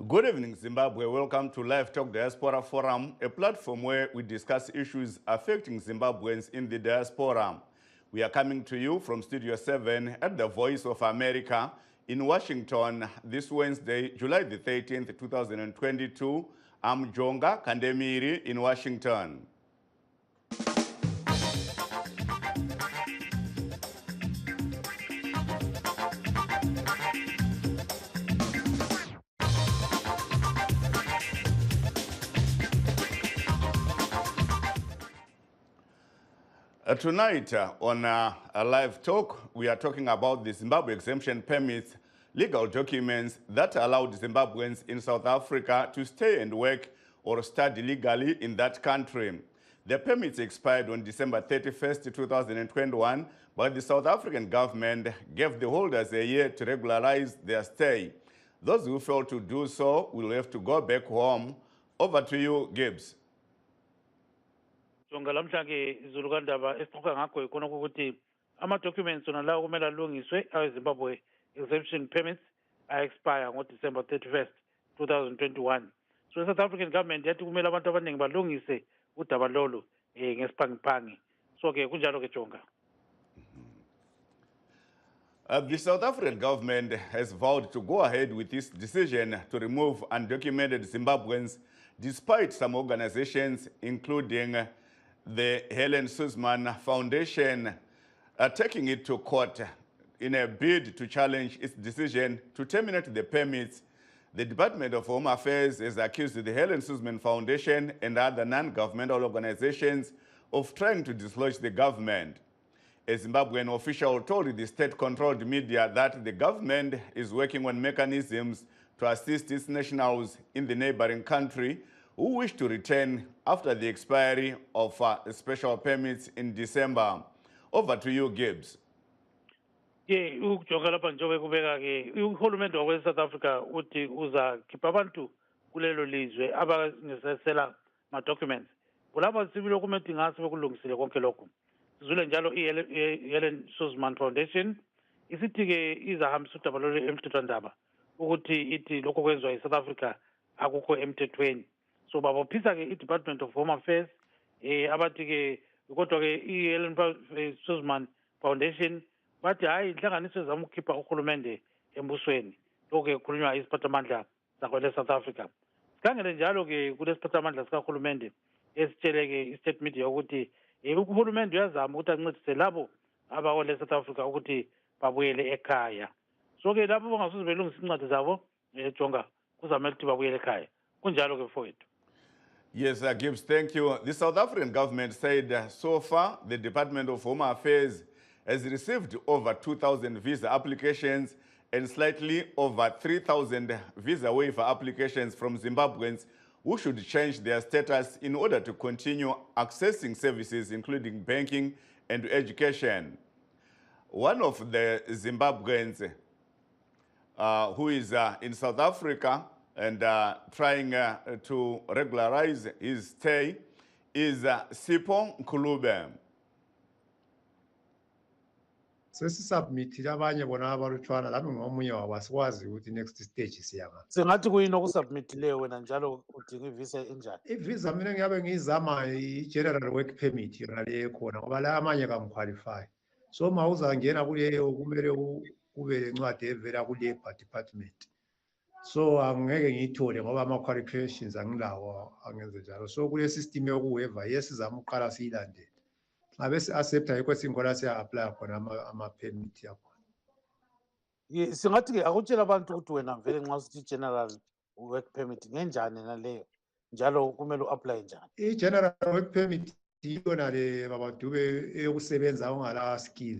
Good evening, Zimbabwe. Welcome to Livetalk Diaspora Forum, a platform where we discuss issues affecting Zimbabweans in the diaspora. We are coming to you from Studio 7 at the Voice of America in Washington this Wednesday, July the 13th, 2022. I'm Jonga Kandemiri in Washington. Tonight on a live talk, we are talking about the Zimbabwe exemption permits, legal documents that allowed Zimbabweans in South Africa to stay and work or study legally in that country. The permits expired on December 31st, 2021, but the South African government gave the holders a year to regularize their stay. Those who failed to do so will have to go back home. Over to you, Gibbs. Lamhlanje izulukandaba esixoxa ngakho ikona ukuthi ama-documents lawo kumele alungiswe Zimbabwe exemption permits expire on December 31st, 2021. So the South African government yathi kumele abantu abaningi balungise udaba lolu ngesiphangi. So ke kunjalo ke Jonga. The South African government has vowed to go ahead with this decision to remove undocumented Zimbabweans, despite some organizations, including the Helen Suzman Foundation, taking it to court in a bid to challenge its decision to terminate the permits. The Department of Home Affairs has accused the Helen Suzman Foundation and other non-governmental organizations of trying to dislodge the government. A Zimbabwean official told the state-controlled media that the government is working on mechanisms to assist its nationals in the neighboring country who wish to return after the expiry of special permits in December. Over to you, Gibbs. Ukujonga lapha njengoba kubeka ke uhulumende wa South Africa uthi uzakhipha abantu kulelo lizwe abangesela ma documents. Kulapha sibilo kumele ngase bekulungisile konke lokho. Sizule njalo Helen Suzman Foundation isithi ke izahambisa udaba lolu emthethwandaba ukuthi ithi lokho kwenzwa eSouth Africa akukho emthethweni. So babophisa ke i-Department of Home Affairs abathi ke kodwa ke i-Helen Suzman Foundation bathi hayi inhlanganiso zama ukukhipha uhulumende embusweni lokho ke kukhulunywa isiphathamandla sakwele South Africa. Sikhangele njalo ke kulesiphathamandla sikahulumende esitshele ke i-state media ukuthi uhulumende uyazama ukuthi ancedise labo abawele South Africa ukuthi babuyele ekhaya. So ke labo bangasuze belungisa incwadi zabo Jonga kuzamele ukuthi babuyele ekhaya. Kunjalo ke mfowethu. Yes, Gibbs, thank you. The South African government said so far the Department of Home Affairs has received over 2,000 visa applications and slightly over 3,000 visa waiver applications from Zimbabweans who should change their status in order to continue accessing services including banking and education. One of the Zimbabweans who is in South Africa and trying to regularize his stay is Sipho Nkulube. Sesisubmit abanye bona abalutshwana lami ngomunye wabasikwazi ukuthi next stage siyanga. Sengathi kuyini okusubmitileyo wena njalo udinga ivisa enjani? Ivisa mina ngiyabe ngizama i-general work permit yona le khona ngoba la amanye kangiqualify. So mawuzangena kuleyo kumele kube lencwadi evela ku-Labour Department. So angeke ngiyithole ngoba ama-qualifications angilawo angenze njalo. So kule system yokuweva yesizama uqala siyilandele. Ngabe si-accepta yikho singona siya-apply khona ama-permit yakhona. Singathi ke akutshela abantu ukuthi wena vele nxa usithi general work permit ngenjani naleyo njalo kumele u-apply njani? I-general work permit yiyona le babadube eyokusebenza ungala skill.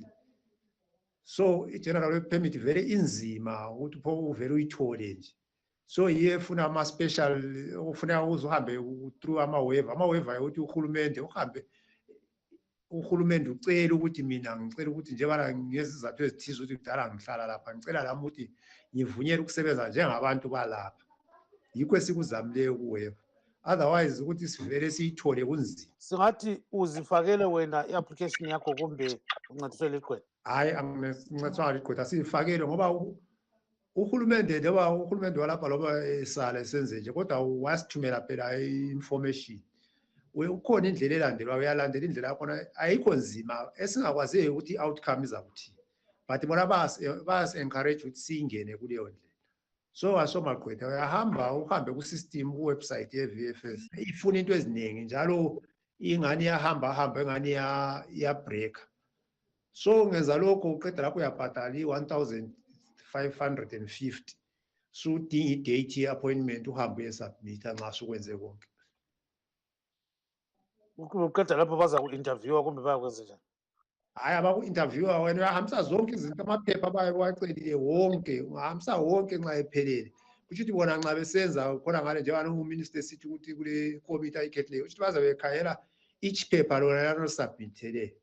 So i-general work permit vele inzima ukuthi pho uvele uyithole nje. So yiye efuna ama-special ufuna uzuhambe through ama-waiver ukuthi uhulumende ucela ukuthi mina ngicela ukuthi njengoba ngezizathu ezithize ukuthi kudala ngihlala lapha ngicela lami ukuthi ngivunyelwe ukusebenza njengabantu balapha. Yikho esikuzamileyo kuweva. Otherwise ukuthi sivele siyithole kunzima. Singathi uzifakele wena i-application yakho kumbe uncediswe liqwetha? Hayi angincediswa liqwetha sifakele ngoba uhulumende walapha loba esala esenze nje kodwa wasithumela phela i-information. Ukhona indlela elandelwa, uyalandela indlela yakhona, ayikho nzima. Esingakwaziyo ukuthi i-outcome izakuthini, but bona basi-encourage ukuthi siyingene kuleyo ndlela. So asomagqwetha uhambe ku-system, ku-website ye-VFS, ifuna into eziningi njalo ingani iyahamba engani iyabreaka. So ngenza lokho uqeda lapho uyabhadala i-1,550 sudinga i-date ye-appointment uhambe uyesubmitha nxa sukwenze konke. Uqeda lapho baza ku-interviewa kumbe bayakwenza njani? Hayi, abaku-interviewa wena uyahambisa zonke izinto, amaphepha bawacelile wonke, ungahambisa wonke nxa ephelele. Kusho ukuthi bona nxa besenza khona ngale njengani uminister esithi ukuthi kule komiti ayikhethileyo, ukuthi bazabe bekhangela each paper lona lanosubmithele.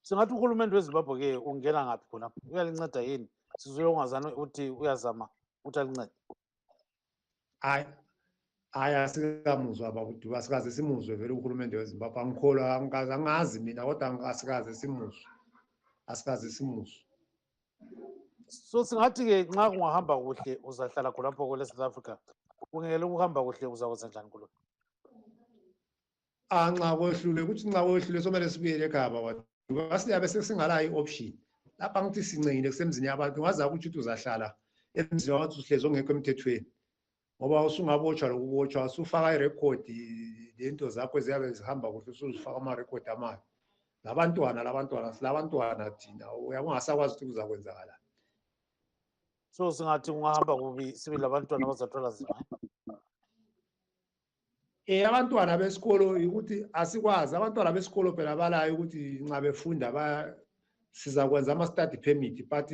Singathi uhulumende weZimbabwe-ke ungena ngaphi khonapho? Uyalinceda yini? Sizwe ungazani ukuthi uyazama ukuthi alincede. Hayi, asikamuzwa babuduba, asikaze simuzwe vele uhulumende weZimbabwe. Angikholwa, angazi mina kodwa asikaze simuzwe. Asikaze simuzwe. So singathi-ke nxa kungahamba kuhle uzahlala khonapho kwele South Africa, kungele ukuhamba kuhle uzakwenza njani kulo? Nxa kwehlule, ukuthi nxa kwehlule somele sibuyele ekhaya babuduba, siyabe sesingalayo i-option. Lapha ngithi sincengile kusemzini yabantu, ungaza ukuthi uzahlala emzini wabantu uhlezi ongekho emthethweni. Ngoba usungabotshwa lokubotshwa, usufaka irekhodi lento zakho eziyabe zihamba kuhle, usuzifaka amarekhodi amabi. Labantwana thina ungasakwazi ukuthi kuzakwenzakala. So singathi kungahamba kubi sibe labantwana abazathwala nzima. Abantwana besikolo ukuthi asikwazi, abantwana besikolo phela balayo ukuthi nxa befunda sizakwenza ama-study permit, but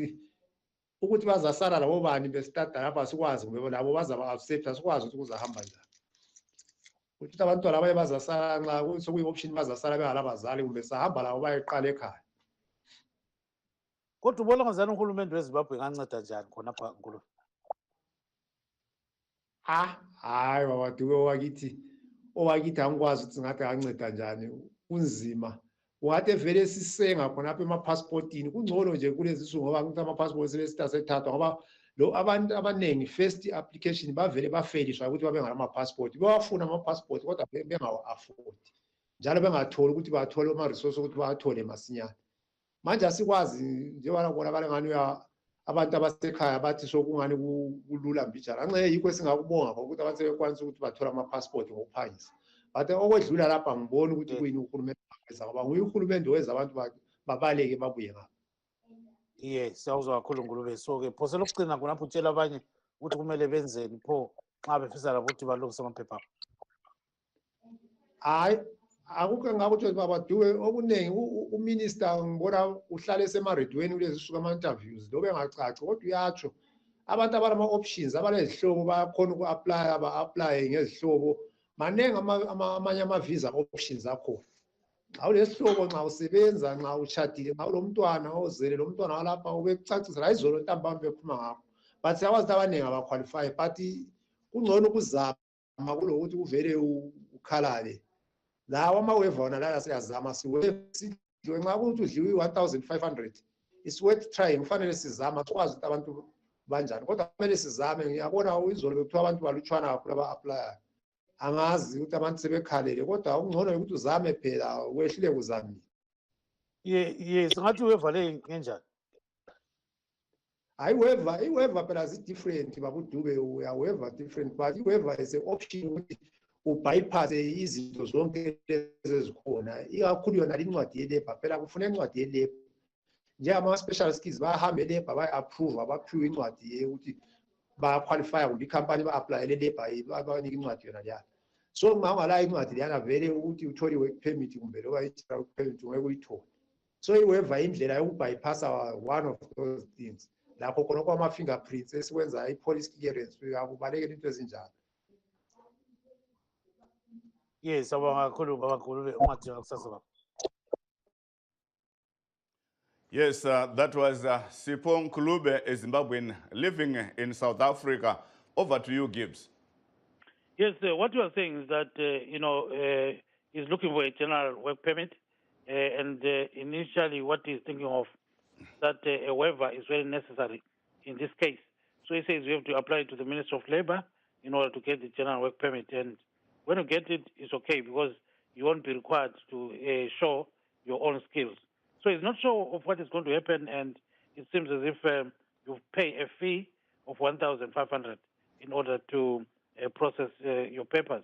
ukuthi bazasala labo bani bestada lapha asikwazi, ngoba labo bazaba-accept, asikwazi ukuthi kuzahamba njani. Ukuthi abantwana abaye bazasala nxa sokuyi-option bazasala bengalabazali kumbe sahamba labo bayeqala ekhaya. Kodwa ubona ngazani uhulumende weZimbabwe enganceda njani khonapha nkulu? Hayi babaduke owakithi angikwazi ukuthi singathi anganceda njani, kunzima. Ungathi vele sisenga khonapha emapassportini, kungcono nje kulezi nsuku ngoba ngithi ama-passport sebesithathwa ngoba abantu abaningi first application bavele bafeliswa ukuthi babe ngalama-passport, bewafuna ama-passport kodwa bengawa-afford njalo bengatholi ukuthi bathole ama-resource ukuthi bawathole masinyane. Manje asikwazi njengoba kubonakala ngani abantu abasekhaya bathi sokungani kulula mbijana. Nxa yikho esingakubonga ukuthi abantu sebekwanisa ukuthi bathole ama-passport ngokuphangisa. But okwedlula lapha ngibona ukuthi kuyini uhulumende akwenza ngoba nguye uhulumende wenza abantu babaleke babuye ngapha. Siyawuzwa kakhulu Ngulube. So-ke phose lokucina khonapho utshela abanye ukuthi kumele benzeni pho nxa befisa labo ukuthi balungise amaphepha abo. Hayi, akukho engakutsho babaduke okuningi. Uminister ngibona uhlale esemaredweni kulezi nsuku ama-interviews loba engacaci kodwa uyatsho abantu abalama-options abalezihlobo bayakhona uku-aplya, ba-aplaye ngezihlobo. Maningi amanye ama-visa options akhona. Nxa ulesihlobo, nxa usebenza, nxa ushadile, nxa ulomntwana ozele lo mntwana walapha ubekucacisela izolo ntambama bekhuluma ngakho. But siyakwazi ukuthi abaningi abaqualify, but kungcono ukuzama kulokuthi uvele ukhalale. Lawa ama-waiver wona laya siyazama sidliwe nxa kuthi udliwe i-1,500 it's worth trying. Kufanele sizama sikwazi ukuthi abantu banjani kodwa kumele sizame. Ngiyabona izolo bekuthiwa abantu balutshwana kakhulu aba-aplayayo. Angazi ukuthi abantu sebekhalele kodwa okungcono ukuthi uzame phela, wehlule kuzamile. Singathi iwaiver le ngenjani? Hayi, iwaiver phela zi-different babuDube, uyawaiver different, but iwaiver is an option ukuthi ubypass izinto zonke ezikhona, ikakhulu yona incwadi ye-labour. Phela kufuna incwadi ye-labour njengama-special skills bahambe e-labour bayi-approve, baphiwe incwadi ukuthi bayaqualifya kumbe ikhampani ba-aplayele e-labour babanike incwadi yona leyana. So nxa ungalayo incwadi leyana vele ukuthi uthole i-work permit kumbe loba i-work permit ungeke uyithole. So iwaiver indlela yokubypassa one of those things. Lapho khona kwama-fingerprints esikwenza i-police clearance akubalekela into ezinjalo. Sawubona kakhulu baba Ngulube, ungadinga kusasa baba. Yes, that was Sipho Ngulube, a Zimbabwean living in South Africa. Over to you, Gibbs. Yes, what you are saying is that, he's looking for a general work permit. And initially what he's thinking of, that a waiver is very necessary in this case. So he says you have to apply to the Ministry of Labor in order to get the general work permit. And when you get it, it's okay because you won't be required to show your own skills. So he's not sure of what is going to happen, and it seems as if you pay a fee of 1,500 in order to process your papers.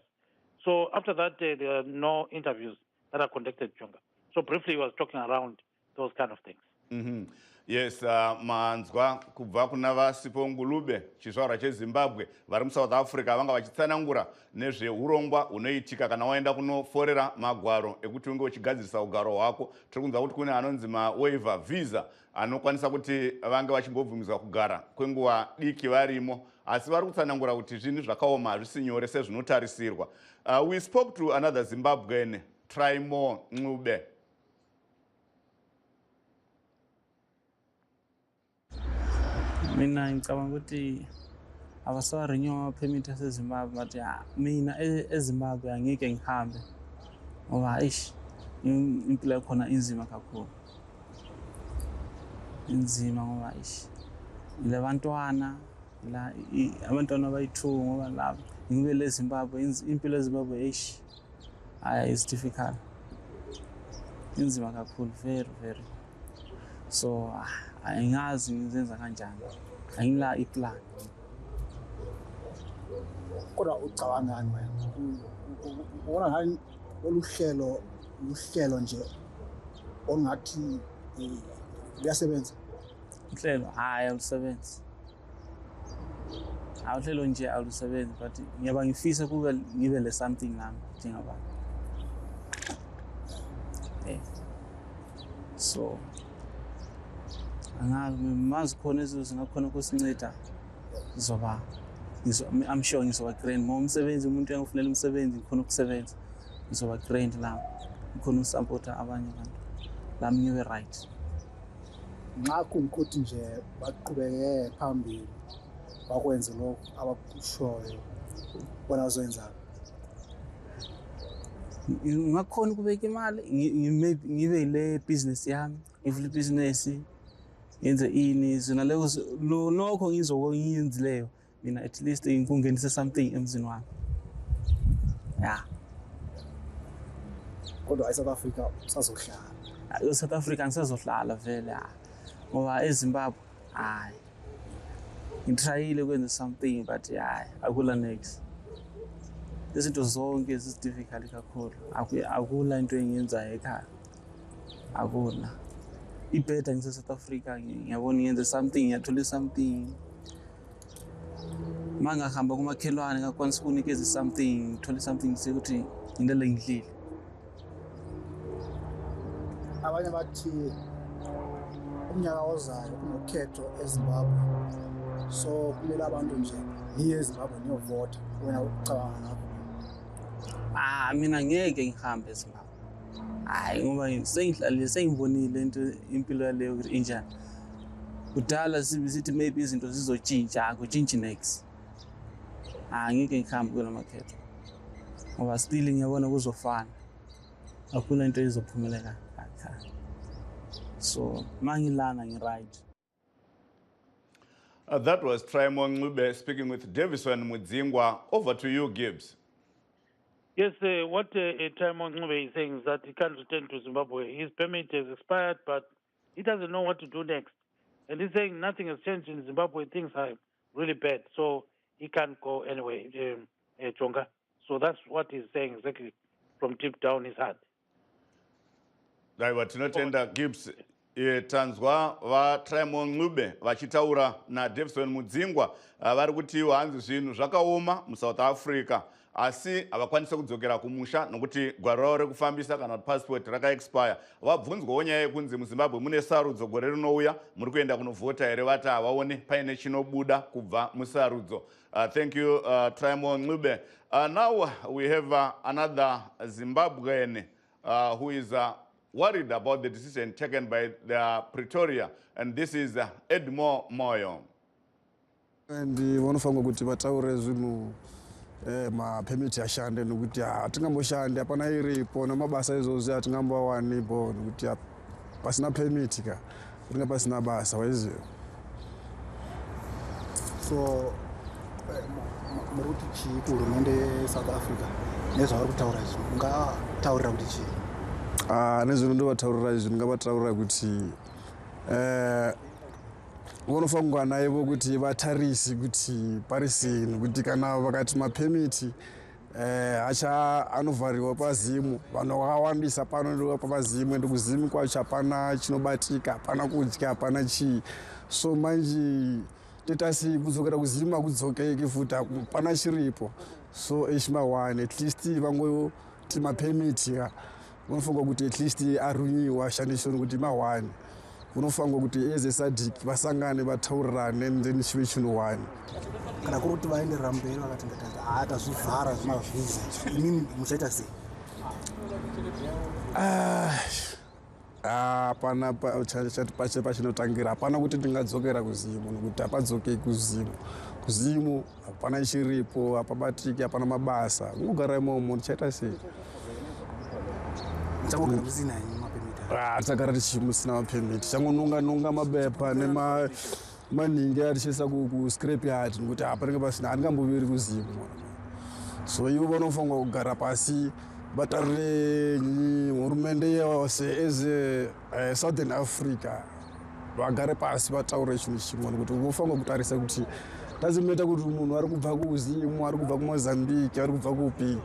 So after that, there are no interviews that are conducted, Jonga. So briefly, he was talking around those kind of things. Yes, manzwa kubva kuna vasipo ngulube chizvarwa chezimbabwe vari muSouth Africa vanga vachitsanangura nezveurongwa hunoitika kana waenda kunoforera magwaro ekuti unge uchigadzirisa ugaro hwako. Tiri kunzwa kuti kune anonzi mawaiver visa anokwanisa kuti vange vachimbobvumidzwa kugara kwenguva diki varimo, asi vari kutsanangura kuti zvinhu zvakaoma hazvisi nyore sezvinotarisirwa. We spoke to another Zimbabwean, Try More Ncube. Mina ngicabanga ukuthi abasawarenew ama-permit aseZimbabwe, but mina eZimbabwe angeke ngihambe ngoba impilo yakhona inzima kakhulu. Inzima ngoba ile bantwana abantwana abayi-2 ngoba lapha ngibele eZimbabwe, impilo eZimbabwe is difficult. Inzima kakhulu, very very. So angazi ngizenza kanjani, angila iplan. Kodwa ucabangani wena? Ubona ngani oluhlelo nje ongathi liyasebenza? Uhlelo alusebenzi. Uhlelo nje alusebenzi, but ngiyaba ngifisa kube ngibe le something nami njengabantu. So angazi khona ezingakhona ukusinceda zoba I'm sure ngizoba grand uma umsebenzi umuntu engifunela umsebenzi ngikhona ukusebenza ngizoba grand la ngikhona ukusupporta abanye abantu lami ngibe right. Ngakho ukuthi nje baqhubeke phambili bakwenze lokho abakushoyo bona uzoyenza. Ngakhona ukubeka imali ngibe ile business yami, ngivule business yenze ini zona leyo nokho ngiyenzileyo mina, at least ngikungenise something emzini wami. Kodwa eSouth Africa usazohlala. ESouth Africa ngisazohlala vele ngoba eZimbabwe ngitrayile ukwenza something but akula next. Izinto zonke zisi-difficult kakhulu, akula into engiyenzayo ekhaya, akula. Ibheda ngise-South Africa ngiyabona ngiyenze something, ngiyathola something. Uma ngahamba kumakhelwane ngakwanisa ukunikeza something, ngithole something sekuthi ngilele ngidlile. Abanye bathi umnyaka ozayo kunokhetho eZimbabwe, so kumele abantu nje niye eZimbabwe niyovota. Wena ucabanga ngakho? Mina ngeke ngihambe eZimbabwe. Ngoba sengihlalile sengibonile impilo yaleyo ukuthi injani. Kudala sithi maybe izinto zizotshintsha, kutshintshe next. Ngeke ngihambe kula makhetho ngoba still ngiyabona kuzofana, akula into ezophumelela ekhaya. So mangilana ngi-right. That was Try More Ncube speaking with Davison Mudzingwa. Over to you, Gibbs. Yes, what Try More Ncube is saying is that he can't return to Zimbabwe. His permit has expired, but he doesn't know what to do next. And he's saying nothing has changed in Zimbabwe. Things are really bad, so he can't go anyway, Chonga. So that's what he's saying exactly from deep down his heart. Daiwa tinotenda Gibbs. Tanzwa va Try More Ncube vachitaura na Davison Mudzingwa vari kuti hanzi zvinhu zvakaoma muSouth Africa, asi havakwanisa kudzokera kumusha nokuti gwaro ravo rekufambisa kana passport rakaexpire. Vabvunzwawo nyaya yekunzi muZimbabwe mune sarudzo gore rinouya, muri kuenda kunovhota here? Vati havaone paine chinobuda kubva musarudzo. Thank you, Try More Ncube. Now we have another Zimbabwean who is worried about the decision taken by the Pretoria, and this is Edmore Moyo. And vanofanirwa kuti vataure zvinhu mapermit ashande nokuti hatingamboshande hapana iripo namabasa izvozvi hatingambowanipo nokuti pasina permit ka ringa pasina basa waiziva. So muri kuti chii kuhurumende yeSouth Africa nezvavari kutaura izvi ungataurira kuti chii? Nezvino ndovataurira izvi ndingavataurira kuti vanofanira kungana ivo kuti vatarisi kuti parisini kuti kana vakati mapemiti anovhariwa pazimu, vanhu vakawandisa pano pazimu, ende kuzimu kwacho hapana chinobatika, hapana kudya, hapana chii. So manje tetasi kudzokera kuzimu hakudzokeki futi, hapana chiripo. So eshimawani at least vangoti mapemiti vanofanira kuti at least arunyiwa ashandiswe kuti mawani. Unofanira kuti eze SADC vasangane vataurirane then chive chinhu wani. Kana kuri kuti vaenderera mberi vakati tazvivhara zvimavhiza inini muchaita sei? Hapana pachinotangira, hapana kuti ndingadzokera kuzimu nokuti hapadzokei kuzimu. Kuzimu hapana chiripo, hapabatiki, hapana mabasa. Kungogara imomo ndichaita sei? Muchangogara musina mapemiti? Tichagara musina mapemiti, tichangononga mabepa maningi atichiisa kuscrap yard nokuti panenge pasina, handingamboviri kuzimu. So ivo vanofanira kugara pasi vatarire hurumende yose eze Southern Africa, vagare pasi vataure chinhu chimwe nokuti vofanira kutarisa kuti tazimeta kuti munhu ari kubva kuzimu, ari kubva kuMozambique, ari kubva kupi,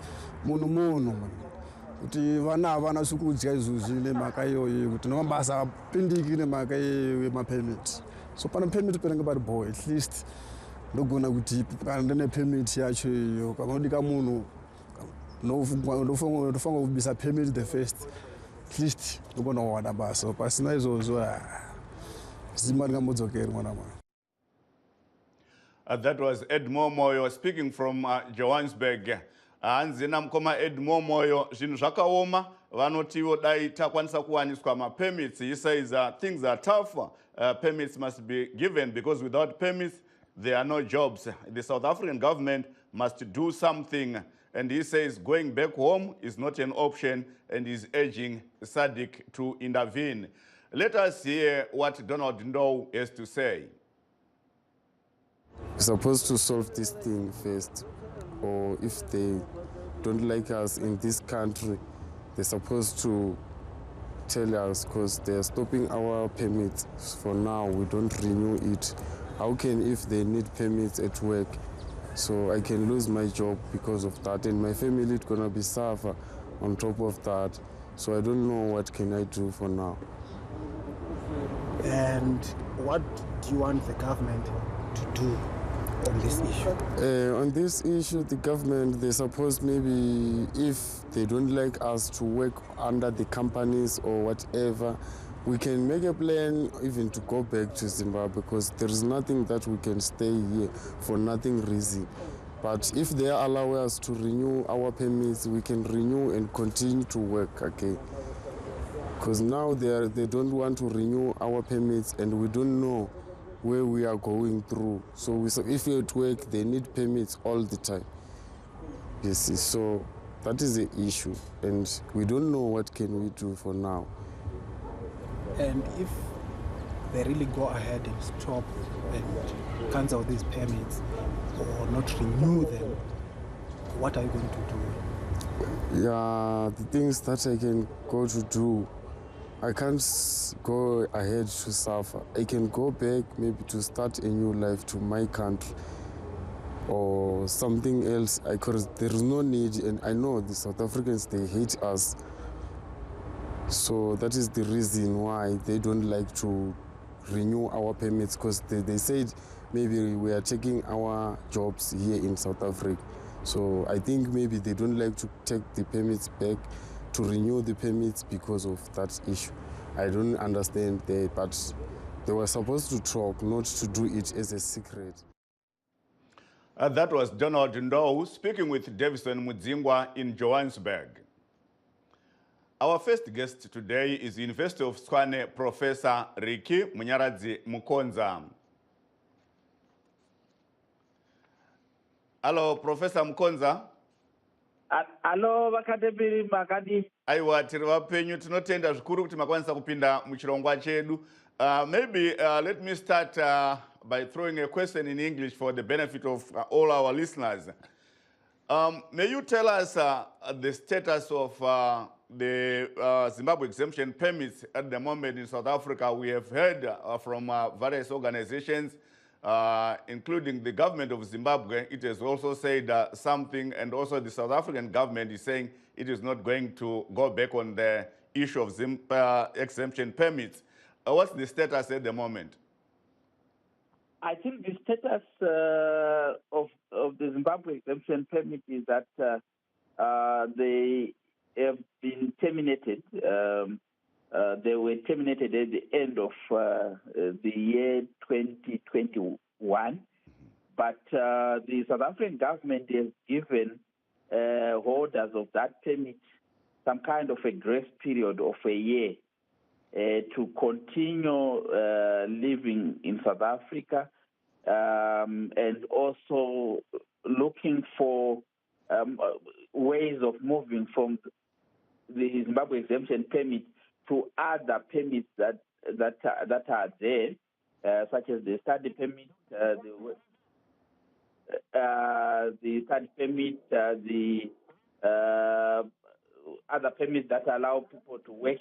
munhu kuti vana havana zvekudya izvozvi nemhaka iyoyo, kuti namabasa hapindiki nemhaka yemapemiti. So pana pemiti panenge pari boy, at least ndogona kuti kana ndine pemiti yacho iyo, kana unodika munhu ndofanira kubvisa pemiti the first, at least ndogona kuwana basa. Pasina izvozvo zima ringambodzokeri mwana mwana. That was Ed Momoyo speaking from Johannesburg. Hanzi namukoma Ed Momoyo, zvinhu zvakaoma, vanotiwo dai takwanisa kuwaniswa mapemits. He says things are tough. Permits must be given because without permits, there are no jobs. The South African government must do something. And he says going back home is not an option and is urging SADC to intervene. Let us hear what Donald Ndow has to say. We're supposed to solve this thing first, or if they don't like us in this country, they're supposed to tell us, because they're stopping our permits for now. We don't renew it. How can, if they need permits at work, so I can lose my job because of that, and my family is gonna be suffer on top of that. So I don't know what can I do for now. And what do you want the government to do on this issue? On this issue, the government, they suppose maybe if they don't like us to work under the companies or whatever, we can make a plan even to go back to Zimbabwe, because there is nothing that we can stay here for nothing reason. But if they allow us to renew our permits, we can renew and continue to work again. Because now they don't want to renew our permits and we don't know where we are going through. So if you're at work, they need permits all the time. You see, so that is the issue. And we don't know what can we do for now. And if they really go ahead and stop and cancel these permits or not renew them, what are you going to do? Yeah, the things that I can go to do, I can't go ahead to suffer. I can go back maybe to start a new life to my country or something else, because there is no need, and I know the South Africans, they hate us. So that is the reason why they don't like to renew our permits, because they said maybe we are taking our jobs here in South Africa. So I think maybe they don't like to take the permits back, to renew the permits because of that issue. I don't understand that, but they were supposed to talk, not to do it as a secret. That was Donald Ndow speaking with Davison Mudzingwa in Johannesburg. Our first guest today is University of Tshwane Professor Ricky Munyaradzi Mukonza. Hello, Professor Mukonza. Hello, vakatepiri makadi. Aiwa, tiri vapenyu tinotenda zvikuru kuti makwanisa kupinda muchirongwa chedu. Maybe let me start by throwing a question in English for the benefit of all our listeners. May you tell us the status of the Zimbabwe exemption permits at the moment in South Africa? We have heard from various organizations, including the government of Zimbabwe. It has also said something, and also the South African government is saying it is not going to go back on the issue of exemption permits. What's the status at the moment? I think the status of the Zimbabwe exemption permit is that they have been terminated. They were terminated at the end of the year 2021, but the South African government has given holders of that permit some kind of a grace period of a year to continue living in South Africa, and also looking for ways of moving from the Zimbabwe exemption permit to other permits that are there, such as the study permit, the study permit, the other permits that allow people to work,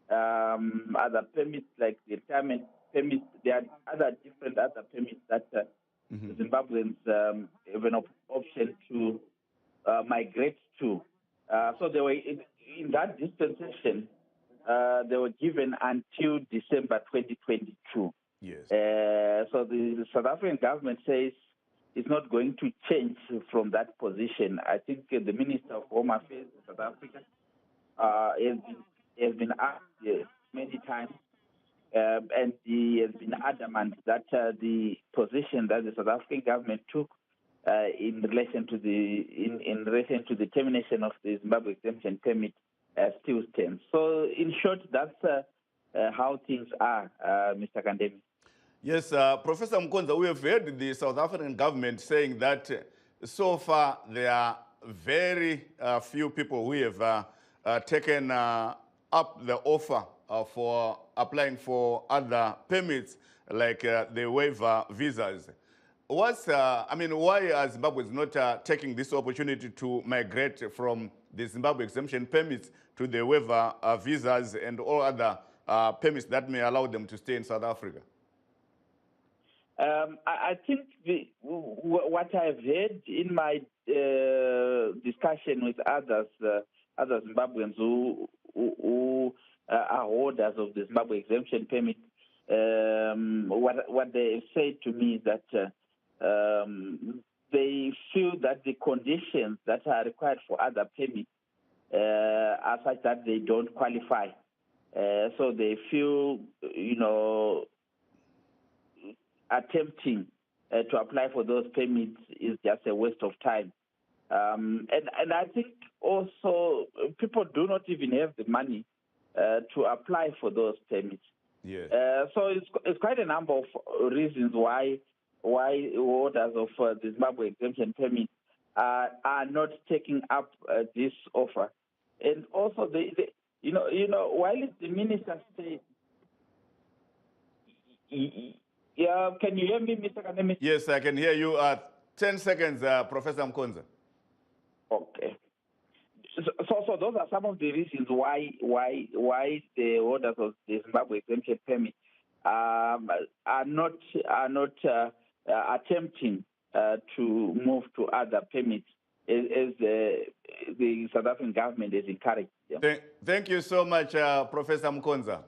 other permits like the retirement permits. There are other different other permits that Zimbabweans have an option to migrate to. So they were in that dispensation. They were given until December 2022. Yes. So the South African government says it's not going to change from that position. I think the Minister of Home Affairs in South Africa has been asked many times, and he has been adamant that the position that the South African government took in relation to the termination of the Zimbabwe exemption permit still stands. So, in short, that's how things are, Mr. Kandemi. Yes, Professor Mkonza, we have heard the South African government saying that so far there are very few people who have taken up the offer for applying for other permits, like the waiver visas. Why are Zimbabweans not taking this opportunity to migrate from the Zimbabwe exemption permits to the waiver visas and all other permits that may allow them to stay in South Africa? I think what I've heard in my discussion with other Zimbabweans who are holders of the Zimbabwe exemption permit, what they say to me is that they feel that the conditions that are required for other permits are such that they don't qualify. So they feel, attempting to apply for those permits is just a waste of time. And I think also people do not even have the money to apply for those permits. Yes. So it's quite a number of reasons why holders of the Zimbabwe exemption permit are not taking up this offer. And also, while the minister said, can you hear me, Mr. Kanemi? Yes, I can hear you. 10 seconds, Professor Mkonza. Okay. So those are some of the reasons why the holders of the Zimbabwe exemption permit are not attempting to move to other permits as the South African government has encouraged them. Thank you so much, Professor Mkonza.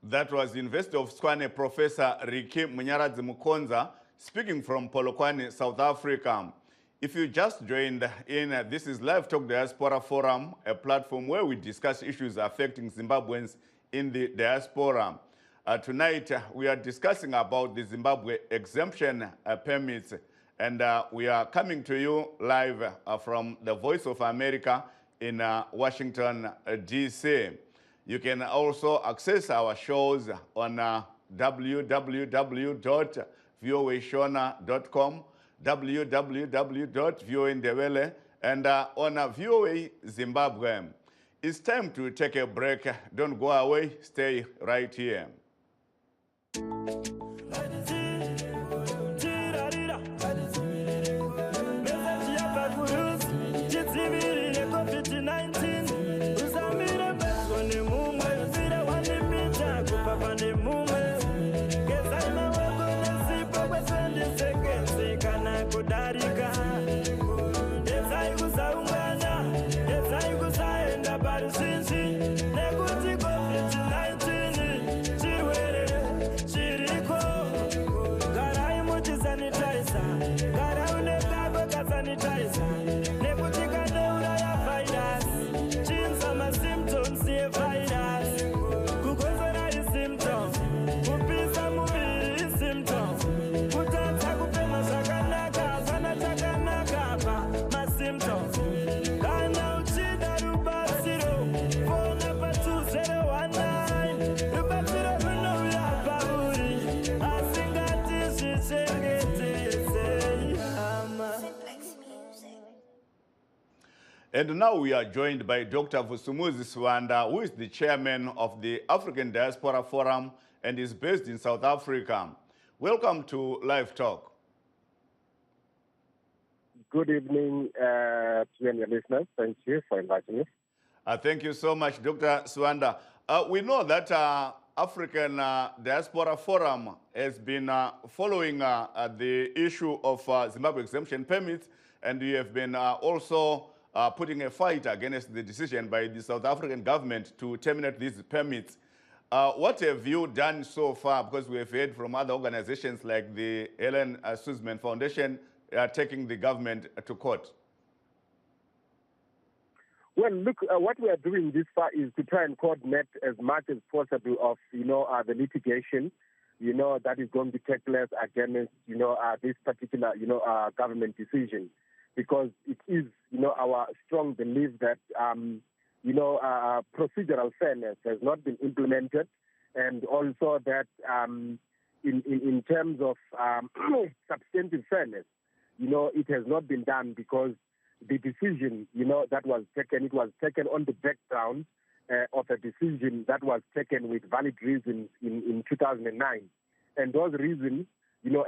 That was University of Tshwane Professor Riki Munyaradzi Mkonza speaking from Polokwane, South Africa. If you just joined in, this is Livetalk Diaspora Forum, a platform where we discuss issues affecting Zimbabweans in the diaspora. Tonight, we are discussing about the Zimbabwe exemption permits, and we are coming to you live from the Voice of America in Washington, D.C. You can also access our shows on www.voashona.com, www.voandewele, and on VOA Zimbabwe. It's time to take a break. Don't go away. Stay right here. And now we are joined by Dr. Vusumuzi Swanda, who is the chairman of the African Diaspora Forum and is based in South Africa. Welcome to Live Talk. Good evening to you and your listeners. Thank you for inviting me. Thank you so much, Dr. Swanda. We know that African Diaspora Forum has been following the issue of Zimbabwe exemption permits, and we have been also putting a fight against the decision by the South African government to terminate these permits. What have you done so far? Because we have heard from other organizations like the Helen Suzman Foundation taking the government to court. Well, look, what we are doing this far is to try and coordinate as much as possible of, the litigation, that is going to take place against, this particular, government decision. Because it is, our strong belief that, procedural fairness has not been implemented, and also that in terms of substantive fairness, it has not been done, because the decision, that was taken, it was taken on the background of a decision that was taken with valid reasons in 2009. And those reasons,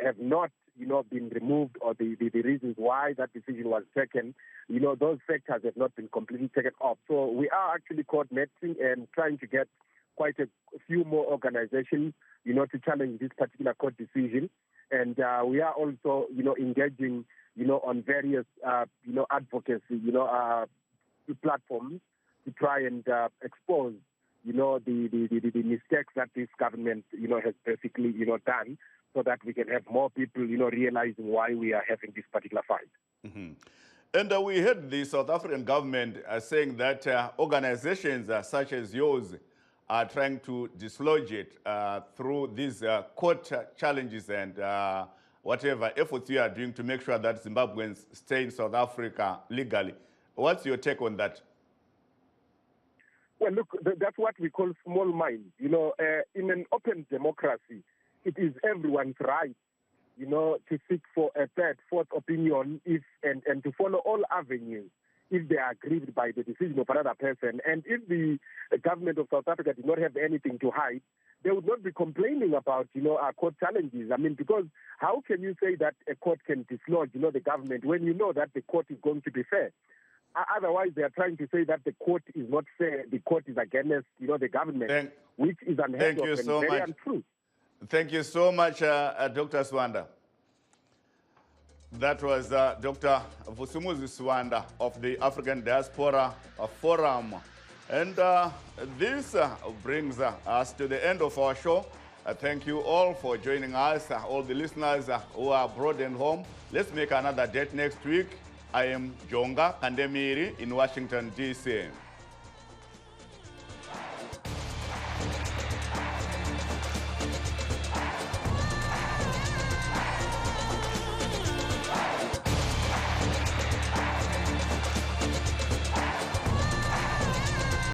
have not, been removed, or the reasons why that decision was taken, those factors have not been completely taken off. So we are actually coordinating and trying to get quite a few more organizations, to challenge this particular court decision. And we are also, engaging, on various, advocacy, platforms to try and expose, the mistakes that this government, has basically, done, so that we can have more people, realizing why we are having this particular fight. Mm-hmm. And we heard the South African government saying that organizations such as yours are trying to dislodge it through these court challenges and whatever efforts you are doing to make sure that Zimbabweans stay in South Africa legally. What's your take on that? Well, look, that's what we call small minds. In an open democracy, it is everyone's right, to seek for a third, fourth opinion and to follow all avenues if they are aggrieved by the decision of another person. And if the government of South Africa did not have anything to hide, they would not be complaining about, our court challenges. I mean, because how can you say that a court can dislodge, the government when you know that the court is going to be fair? Otherwise, they are trying to say that the court is not fair. The court is against, the government, which is unheard of and very untrue. Thank you so much, Dr. Swanda. That was Dr. Vusumuzi Swanda of the African Diaspora Forum. And this brings us to the end of our show. Thank you all for joining us, all the listeners who are abroad and home. Let's make another date next week. I am Jonga Kandemiri in Washington, D.C.